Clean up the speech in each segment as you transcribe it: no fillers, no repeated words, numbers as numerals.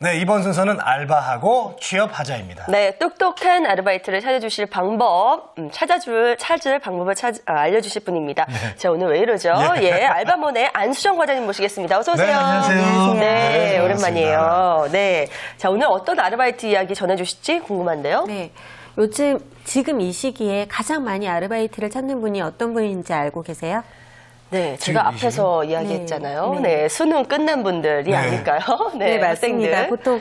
네, 이번 순서는 알바하고 취업하자입니다. 네, 똑똑한 아르바이트를 찾아주실 방법, 찾을 방법을 알려주실 분입니다. 네. 자, 오늘 왜 이러죠? 예, 알바몬의 안수정 과장님 모시겠습니다. 어서 오세요. 네, 안녕하세요. 네, 네, 오랜만이에요. 네, 자, 오늘 어떤 아르바이트 이야기 전해주실지 궁금한데요. 네. 지금 이 시기에 가장 많이 아르바이트를 찾는 분이 어떤 분인지 알고 계세요? 네, 지금 제가 앞에서 이야기했잖아요. 네, 수능 끝난 분들이 아닐까요? 네, 맞습니다. 학생들. 보통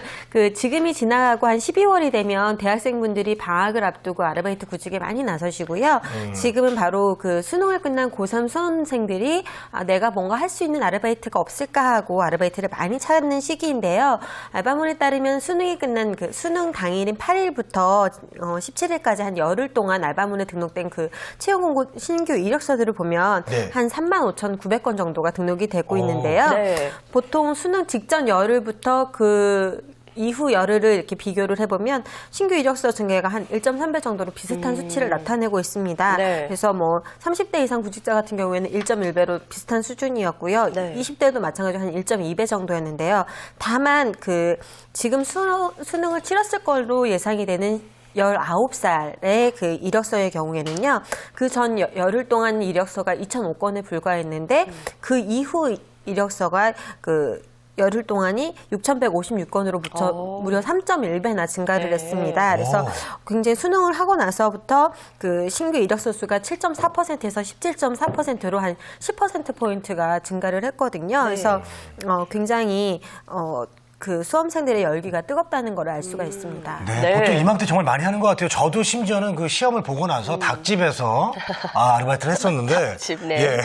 지금이 지나가고 한 12월이 되면 대학생분들이 방학을 앞두고 아르바이트 구직에 많이 나서시고요. 지금은 바로 수능을 끝난 고3 수험생들이 내가 뭔가 할 수 있는 아르바이트가 없을까 하고 아르바이트를 많이 찾는 시기인데요. 알바몬에 따르면 수능이 끝난 수능 당일인 8일부터 17일까지 한 열흘 동안 알바몬에 등록된 채용 공고 신규 이력서들을 보면 네. 한 35,900건 정도가 등록이 되고 있는데요. 네. 보통 수능 직전 열흘부터 이후 열흘을 이렇게 비교를 해보면 신규 이력서 증가가 한 1.3배 정도로 비슷한 수치를 나타내고 있습니다. 네. 그래서 30대 이상 구직자 같은 경우에는 1.1배로 비슷한 수준이었고요. 네. 20대도 마찬가지로 한 1.2배 정도였는데요. 다만 지금 수능을 치렀을 걸로 예상이 되는 19살의 이력서의 경우에는요, 그 전 열흘 동안 이력서가 2,005건에 불과했는데, 그 이후 이력서가 열흘 동안이 6,156건으로 무려 3.1배나 증가를 했습니다. 그래서 굉장히 수능을 하고 나서부터 신규 이력서 수가 7.4%에서 17.4%로 한 10%포인트가 증가를 했거든요. 그래서 굉장히 수험생들의 열기가 뜨겁다는 걸 알 수가 있습니다. 네, 네. 보통 이맘때 정말 많이 하는 것 같아요. 저도 심지어는 시험을 보고 나서 닭집에서 아르바이트를 했었는데, 닭집, 네. 예,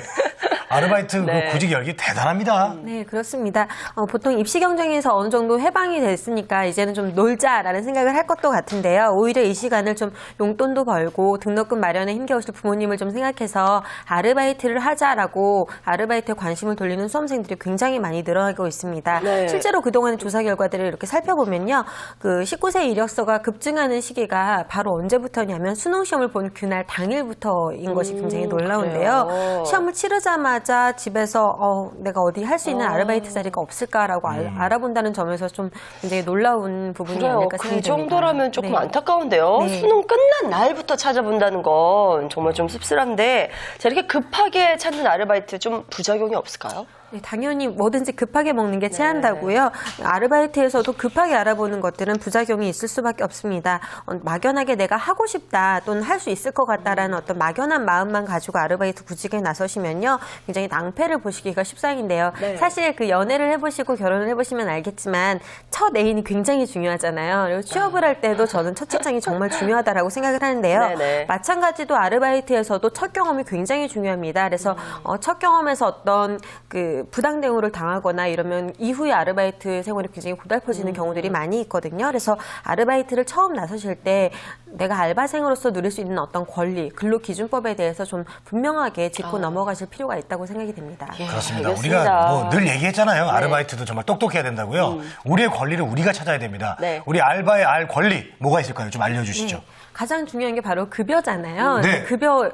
아르바이트 네. 구직 열기 대단합니다. 네, 그렇습니다. 보통 입시 경쟁에서 어느 정도 해방이 됐으니까 이제는 좀 놀자라는 생각을 할 것도 같은데요. 오히려 이 시간을 좀 용돈도 벌고 등록금 마련에 힘겨우실 부모님을 좀 생각해서 아르바이트를 하자라고 아르바이트에 관심을 돌리는 수험생들이 굉장히 많이 늘어나고 있습니다. 네. 실제로 그동안의 조사 결과들을 이렇게 살펴보면요. 19세 이력서가 급증하는 시기가 바로 언제부터냐면 수능 시험을 본 그날 당일부터인 것이 굉장히 놀라운데요. 그래요? 시험을 치르자마자 집에서 내가 어디 할 수 있는 아르바이트 자리가 없을까라고 알아본다는 점에서 좀 굉장히 놀라운 부분이 그래요. 아닐까 생각이 그 듭니다. 정도라면 조금 네. 안타까운데요. 네. 수능 끝난 날부터 찾아본다는 건 정말 좀 씁쓸한데, 자, 이렇게 급하게 찾는 아르바이트 좀 부작용이 없을까요? 네, 당연히 뭐든지 급하게 먹는 게 체한다고요. 아르바이트에서도 급하게 알아보는 것들은 부작용이 있을 수밖에 없습니다. 막연하게 내가 하고 싶다 또는 할 수 있을 것 같다라는 어떤 막연한 마음만 가지고 아르바이트 구직에 나서시면요. 굉장히 낭패를 보시기가 십상인데요. 네. 사실 연애를 해보시고 결혼을 해보시면 알겠지만 첫 애인이 굉장히 중요하잖아요. 그리고 취업을 할 때도 저는 첫 직장이 정말 중요하다라고 생각을 하는데요. 네네. 마찬가지로 아르바이트에서도 첫 경험이 굉장히 중요합니다. 그래서 첫 경험에서 어떤 부당 대우를 당하거나 이러면 이후에 아르바이트 생활이 굉장히 고달퍼지는 경우들이 많이 있거든요. 그래서 아르바이트를 처음 나서실 때 내가 알바생으로서 누릴 수 있는 어떤 권리, 근로기준법에 대해서 좀 분명하게 짚고 넘어가실 필요가 있다고 생각이 됩니다. 예, 그렇습니다. 알겠습니다. 우리가 늘 얘기했잖아요. 아르바이트도 정말 똑똑해야 된다고요. 우리의 권리를 우리가 찾아야 됩니다. 네. 우리 알바의 알 권리 뭐가 있을까요? 좀 알려주시죠. 네. 가장 중요한 게 바로 급여잖아요. 네. 급여,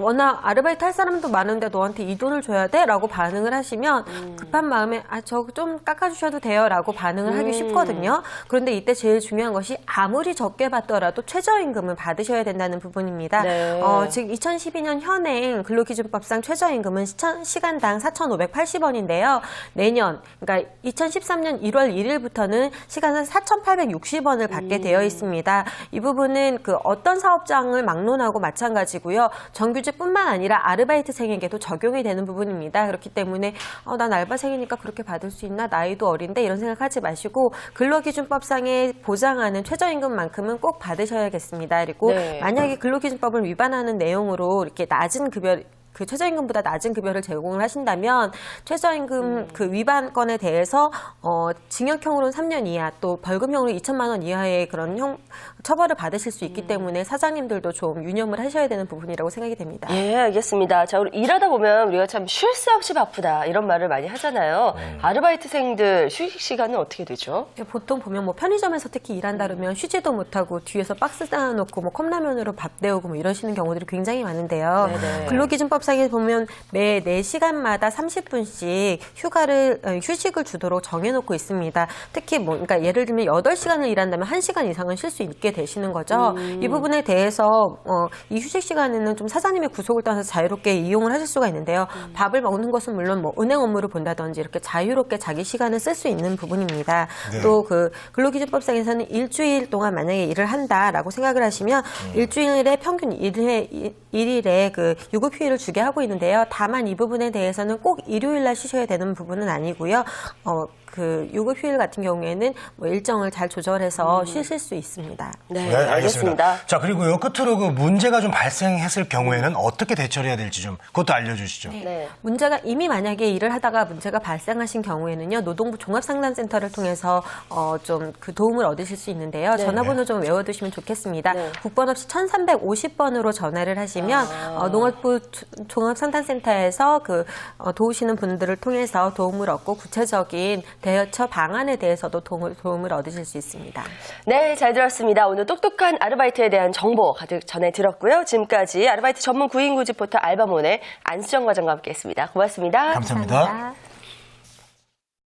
워낙 아르바이트 할 사람도 많은데 너한테 이 돈을 줘야 돼? 라고 반응을 하시면 급한 마음에 저 좀 깎아주셔도 돼요? 라고 반응을 하기 쉽거든요. 그런데 이때 제일 중요한 것이 아무리 적게 받더라도 최저임금을 받으셔야 된다는 부분입니다. 네. 지금 2012년 현행 근로기준법상 최저임금은 시간당 4,580원인데요. 내년, 그러니까 2013년 1월 1일부터는 시간당 4,860원을 받게 되어 있습니다. 이 부분은 어떤 사업장을 막론하고 마찬가지고요. 정규직뿐만 아니라 아르바이트생에게도 적용이 되는 부분입니다. 그렇기 때문에 난 알바생이니까 그렇게 받을 수 있나? 나이도 어린데 이런 생각하지 마시고 근로기준법상에 보장하는 최저임금만큼은 꼭 받으셔야겠습니다. 그리고 네. 만약에 근로기준법을 위반하는 내용으로 이렇게 낮은 급여 최저임금보다 낮은 급여를 제공을 하신다면 최저임금 위반건에 대해서 징역형으로는 3년 이하 또 벌금형으로 2천만 원 이하의 그런 처벌을 받으실 수 있기 때문에 사장님들도 좀 유념을 하셔야 되는 부분이라고 생각이 됩니다. 예, 알겠습니다. 자, 우리 일하다 보면 우리가 참 쉴 새 없이 바쁘다 이런 말을 많이 하잖아요. 아르바이트생들 휴식 시간은 어떻게 되죠? 보통 보면 편의점에서 특히 일한다 그러면 쉬지도 못하고 뒤에서 박스 쌓아놓고 컵라면으로 밥 데우고 이러시는 경우들이 굉장히 많은데요. 네네. 근로기준법 노동기준법상에 보면 매 4시간마다 30분씩 휴식을 주도록 정해놓고 있습니다. 특히 그러니까 예를 들면 8시간을 일한다면 1시간 이상은 쉴 수 있게 되시는 거죠. 이 부분에 대해서 이 휴식 시간에는 좀 사장님의 구속을 떠나서 자유롭게 이용을 하실 수가 있는데요. 밥을 먹는 것은 물론 은행 업무를 본다든지 이렇게 자유롭게 자기 시간을 쓸 수 있는 부분입니다. 네. 또 그 근로기준법상에서는 일주일 동안 만약에 일을 한다라고 생각을 하시면 일주일에 평균 1일에 그 유급휴일을 주게 하고 있는데요. 다만 이 부분에 대해서는 꼭 일요일 날 쉬셔야 되는 부분은 아니고요. 그 유급휴일 같은 경우에는 뭐 일정을 잘 조절해서 쉬실 수 있습니다. 네, 알겠습니다. 자, 그리고요, 끝으로 그 문제가 좀 발생했을 경우에는 어떻게 대처를 해야 될지 좀 그것도 알려주시죠. 네. 문제가 이미 만약에 일을 하다가 문제가 발생하신 경우에는요, 노동부 종합상담센터를 통해서 좀 그 도움을 얻으실 수 있는데요. 네. 전화번호 좀 외워두시면 좋겠습니다. 네. 국번 없이 1350번으로 전화를 하시면 농업부 종합상담센터에서 도우시는 분들을 통해서 도움을 얻고 구체적인 대처 방안에 대해서도 도움을 얻으실 수 있습니다. 네, 잘 들었습니다. 오늘 똑똑한 아르바이트에 대한 정보 가득 전해 들었고요. 지금까지 아르바이트 전문 구인구직 포털 알바몬의 안수정 과장과 함께했습니다. 고맙습니다. 감사합니다. 감사합니다.